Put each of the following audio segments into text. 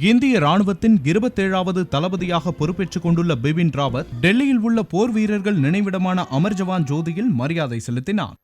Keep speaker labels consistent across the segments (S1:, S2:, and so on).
S1: இந்திய ராணுவத்தின் 27வது தளபதியாக பொறுப்பேற்றுக் கொண்டுள்ள பிபின் ராவத் டெல்லியில் உள்ள போர் வீரர்கள் நினைவிடமான அமர் ஜவான் ஜோதியில் மரியாதை செலுத்தினார்.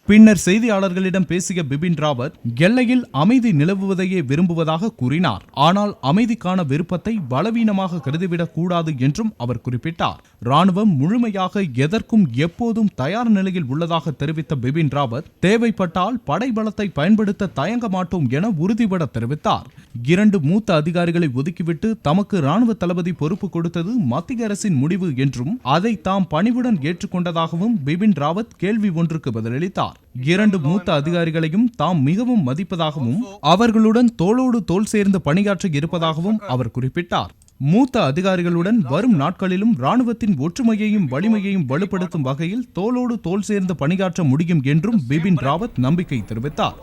S1: பின்னர் செய்தியாளர்களிடம் பேசிய பிபின் ராவத் எல்லையில் அமைதி நிலவுவதையே விரும்புவதாக கூறினார். ஆனால் அமைதிக்கான விருப்பத்தை பலவீனமாக கருதிவிடக் கூடாது என்றும் அவர் குறிப்பிட்டார். ராணுவம் முழுமையாக எதற்கும் எப்போதும் தயார் நிலையில் உள்ளதாக தெரிவித்த பிபின் ராவத் தேவைப்பட்டால் படைபலத்தை பயன்படுத்த தயங்க மாட்டோம் என உறுதிபட தெரிவித்தார். 2 மூத்த அதிகாரிகளை ஒதுக்கிவிட்டு தமக்கு ராணுவ தளபதி பொறுப்பு கொடுத்தது மத்திய அரசின் முடிவு என்றும் அதை தாம் பணிவுடன் ஏற்றுக்கொண்டதாகவும் பிபின் ராவத் கேள்வி ஒன்றுக்கு பதிலளித்தார். 2 மூத்த அதிகாரிகளையும் தாம் மிகவும் மதிப்பதாகவும் அவர்களுடன் தோளோடு தோள் சேர்ந்து பணியாற்ற இருப்பதாகவும் அவர் குறிப்பிட்டார். மூத்த அதிகாரிகளுடன் வரும் நாட்களிலும் ராணுவத்தின் ஒற்றுமையையும் வலிமையையும் வலுப்படுத்தும் வகையில் தோளோடு தோள் சேர்ந்து பணியாற்ற முடியும் என்றும் பிபின் ராவத் நம்பிக்கை தெரிவித்தார்.